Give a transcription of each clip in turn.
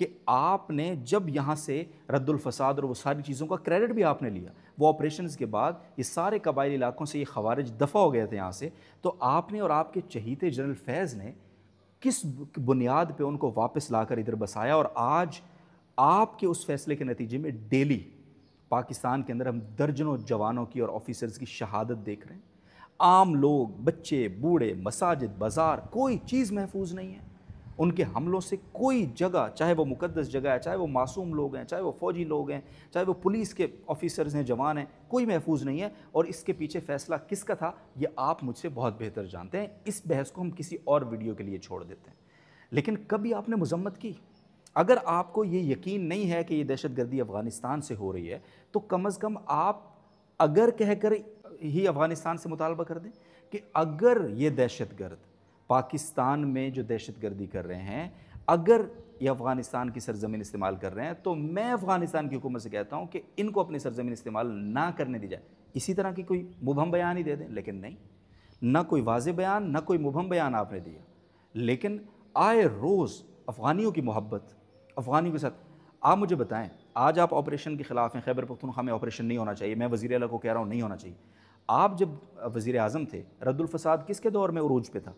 کہ آپ نے جب یہاں سے رد الفساد اور وہ ساری چیزوں کا کریڈٹ بھی آپ نے لیا، وہ آپریشنز کے بعد یہ سارے قبائلی علاقوں سے یہ خوارج دفع ہو گئے تھے یہاں سے، تو آپ نے اور آپ کے چہیتے جنرل فیض نے کس بنیاد پہ ان کو واپس لا کر ادھر بسایا؟ اور آج آپ کے اس فیصلے کے نتیجے میں ڈیلی پاکستان کے اندر ہم درجنوں جوانوں کی اور آفیسرز کی شہادت دیکھ رہے ہیں۔ عام لوگ، بچے، بوڑھے، مساجد، بازار، کوئی چیز محفوظ نہیں ہے ان کے حملوں سے۔ کوئی جگہ، چاہے وہ مقدس جگہ ہے، چاہے وہ معصوم لوگ ہیں، چاہے وہ فوجی لوگ ہیں، چاہے وہ پولیس کے آفیسرز ہیں، جوان ہیں، کوئی محفوظ نہیں ہے۔ اور اس کے پیچھے فیصلہ کس کا تھا یہ آپ مجھ سے بہت بہتر جانتے ہیں۔ اس بحث کو ہم کسی اور ویڈیو کے لیے چھوڑ دیتے ہیں۔ لیکن کبھی آپ نے مذمت کی؟ اگر آپ کو یہ یقین نہیں ہے کہ یہ دہشت گردی افغانستان سے ہو رہی ہے تو کم از کم آپ اگر کہہ کر ہی افغانستان سے مطالبہ کر دیں کہ اگر یہ دہشت گرد پاکستان میں جو دہشت گردی کر رہے ہیں، اگر یہ افغانستان کی سرزمین استعمال کر رہے ہیں، تو میں افغانستان کی حکومت سے کہتا ہوں کہ ان کو اپنی سرزمین استعمال نہ کرنے دی جائے۔ اسی طرح کی کوئی مبہم بیان ہی دے دیں، لیکن نہیں، نہ کوئی واضح بیان، نہ کوئی مبہم بیان آپ نے دیا، لیکن آئے روز افغانیوں کی محبت، افغانیوں کے ساتھ۔ آپ مجھے بتائیں، آج آپ آپریشن کے خلاف ہیں، خیبر پختونخوا میں آپریشن نہیں ہونا چاہیے، میں وزیر اعلیٰ کو کہہ رہا ہوں نہیں ہونا چاہیے۔ آپ جب وزیر اعظم تھے، رد الفساد کس کے دور میں عروج پہ تھا؟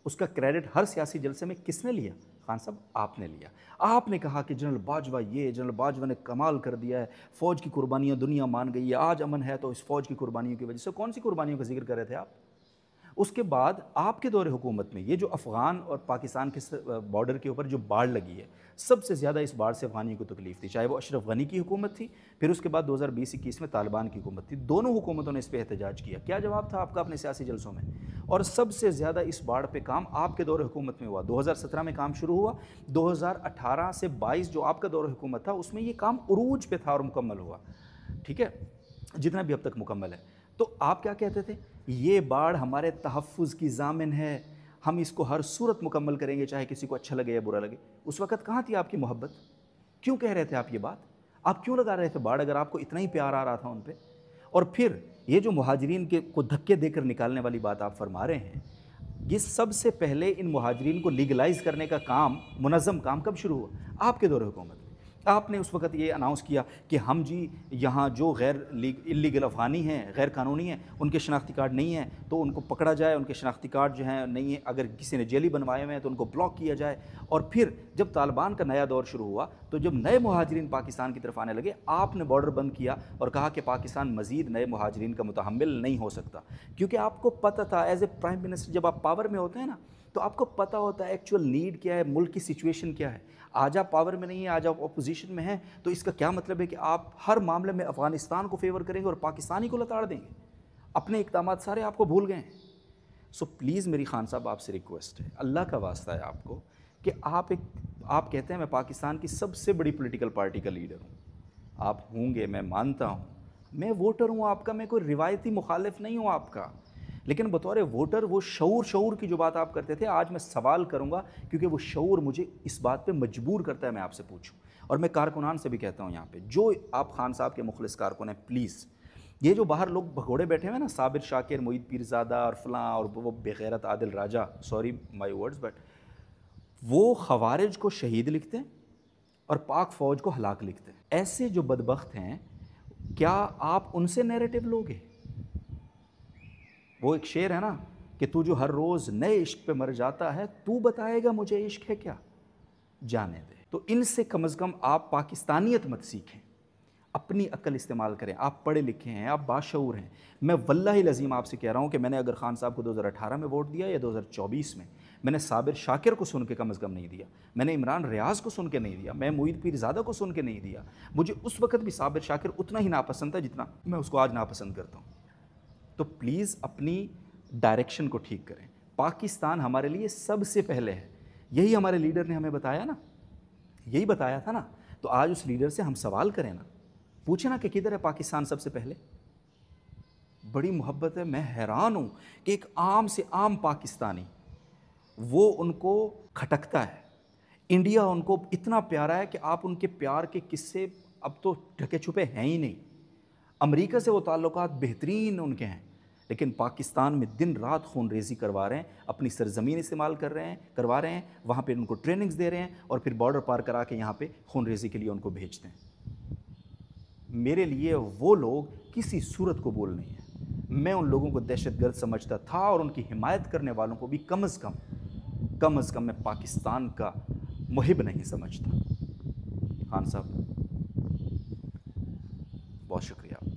اس کا کریڈٹ ہر سیاسی جلسے میں کس نے لیا؟ خان صاحب آپ نے لیا۔ آپ نے کہا کہ جنرل باجوہ یہ، جنرل باجوہ نے کمال کر دیا ہے، فوج کی قربانیاں دنیا مان گئی ہے، آج امن ہے تو اس فوج کی قربانیوں کی وجہ سے۔ کون سی قربانیوں کا ذکر کر رہے تھے آپ؟ اس کے بعد آپ کے دور حکومت میں یہ جو افغان اور پاکستان کے بارڈر کے اوپر جو باڑ لگی ہے، سب سے زیادہ اس باڑ سے افغانیوں کو تکلیف تھی، چاہے وہ اشرف غنی کی حکومت تھی، پھر اس کے بعد 2020-21 میں طالبان کی حکومت تھی۔ دونوں حکومتوں نے اس پہ احتجاج کیا۔ کیا جواب تھا آپ کا اپنے سیاسی جلسوں میں؟ اور سب سے زیادہ اس باڑ پہ کام آپ کے دور حکومت میں ہوا۔ 2017 میں کام شروع ہوا، 2018 سے 22 جو آپ کا دور حکومت تھا اس میں یہ کام عروج پہ تھا اور مکمل ہوا، ٹھیک ہے، جتنا بھی اب تک مکمل ہے۔ تو آپ کیا کہتے تھے؟ یہ باڑ ہمارے تحفظ کی ضامن ہے، ہم اس کو ہر صورت مکمل کریں گے، چاہے کسی کو اچھا لگے یا برا لگے۔ اس وقت کہاں تھی آپ کی محبت؟ کیوں کہہ رہے تھے آپ یہ بات؟ آپ کیوں لگا رہے تھے باڑ اگر آپ کو اتنا ہی پیار آ رہا تھا ان پہ؟ اور پھر یہ جو مہاجرین کو دھکے دے کر نکالنے والی بات آپ فرما رہے ہیں، یہ سب سے پہلے ان مہاجرین کو لیگلائز کرنے کا کام، منظم کام کب شروع ہوا؟ آپ کے دور حکومت۔ آپ نے اس وقت یہ اناؤنس کیا کہ ہم جی یہاں جو انلیگل افغانی ہیں، غیر قانونی ہیں، ان کے شناختی کارڈ نہیں ہیں تو ان کو پکڑا جائے، ان کے شناختی کارڈ جو ہیں نہیں ہیں، اگر کسی نے جیلی بنوائے ہوئے ہیں تو ان کو بلاک کیا جائے۔ اور پھر جب طالبان کا نیا دور شروع ہوا تو جب نئے مہاجرین پاکستان کی طرف آنے لگے، آپ نے بارڈر بند کیا اور کہا کہ پاکستان مزید نئے مہاجرین کا متحمل نہیں ہو سکتا، کیونکہ آپ کو پتہ تھا ایز اے پرائم منسٹر جب آپ پاور میں ہوتے ہیں نا تو آپ کو پتہ ہوتا ہے ایکچوئل نیڈ کیا ہے، ملک کی سچویشن کیا ہے۔ آج آپ پاور میں نہیں ہیں، آج آپ اپوزیشن میں ہیں، تو اس کا کیا مطلب ہے کہ آپ ہر معاملے میں افغانستان کو فیور کریں گے اور پاکستانی کو لتاڑ دیں گے؟ اپنے اقدامات سارے آپ کو بھول گئے ہیں۔ سو پلیز میری خان صاحب آپ سے ریکویسٹ ہے، اللہ کا واسطہ ہے آپ کو، کہ آپ کہتے ہیں میں پاکستان کی سب سے بڑی پولیٹیکل پارٹی کا لیڈر ہوں، آپ ہوں گے، میں مانتا ہوں، میں ووٹر ہوں آپ کا، میں کوئی روایتی مخالف نہیں ہوں آپ کا، لیکن بطور ووٹر وہ شعور کی جو بات آپ کرتے تھے، آج میں سوال کروں گا کیونکہ وہ شعور مجھے اس بات پہ مجبور کرتا ہے میں آپ سے پوچھوں۔ اور میں کارکنان سے بھی کہتا ہوں یہاں پہ، جو آپ خان صاحب کے مخلص کارکن ہیں، پلیز یہ جو باہر لوگ بھگوڑے بیٹھے ہوئے ہیں نا، صابر شاکر، معید پیرزادہ اور فلاں اور وہ بے غیرت عادل راجہ، سوری مائی ورڈز، بٹ وہ خوارج کو شہید لکھتے ہیں اور پاک فوج کو ہلاک لکھتے ہیں۔ ایسے جو بدبخت ہیں، کیا آپ ان سے نیریٹو لوگے؟ وہ ایک شعر ہے نا کہ تو جو ہر روز نئے عشق پہ مر جاتا ہے، تو بتائے گا مجھے عشق ہے کیا؟ جانے دے۔ تو ان سے کم از کم آپ پاکستانیت مت سیکھیں، اپنی عقل استعمال کریں۔ آپ پڑھے لکھے ہیں، آپ باشعور ہیں۔ میں واللہ العظیم آپ سے کہہ رہا ہوں کہ میں نے اگر خان صاحب کو 2018 میں ووٹ دیا یا 2024 میں نے صابر شاکر کو سن کے کم از کم نہیں دیا، میں نے عمران ریاض کو سن کے نہیں دیا، میں معید پیرزادہ کو سن کے نہیں دیا۔ مجھے اس وقت بھی صابر شاکر اتنا ہی ناپسند تھا جتنا میں اس کو آج ناپسند کرتا ہوں۔ تو پلیز اپنی ڈائریکشن کو ٹھیک کریں۔ پاکستان ہمارے لیے سب سے پہلے ہے، یہی ہمارے لیڈر نے ہمیں بتایا نا، یہی بتایا تھا نا۔ تو آج اس لیڈر سے ہم سوال کریں نا، پوچھیں نا کہ کدھر ہے پاکستان سب سے پہلے۔ بڑی محبت ہے، میں حیران ہوں کہ ایک عام سے عام پاکستانی وہ ان کو کھٹکتا ہے، انڈیا ان کو اتنا پیارا ہے کہ آپ ان کے پیار کے قصے اب تو ڈھکے چھپے ہیں ہی نہیں۔ امریکہ سے وہ تعلقات بہترین ان کے ہیں، لیکن پاکستان میں دن رات خون ریزی کروا رہے ہیں، اپنی سرزمین استعمال کروا رہے ہیں، وہاں پہ ان کو ٹریننگز دے رہے ہیں اور پھر بارڈر پار کرا کے یہاں پہ خون ریزی کے لیے ان کو بھیجتے ہیں۔ میرے لیے وہ لوگ کسی صورت قبول نہیں ہیں۔ میں ان لوگوں کو دہشت گرد سمجھتا تھا اور ان کی حمایت کرنے والوں کو بھی کم از کم میں پاکستان کا محب نہیں سمجھتا۔ خان صاحب بہت شکریہ۔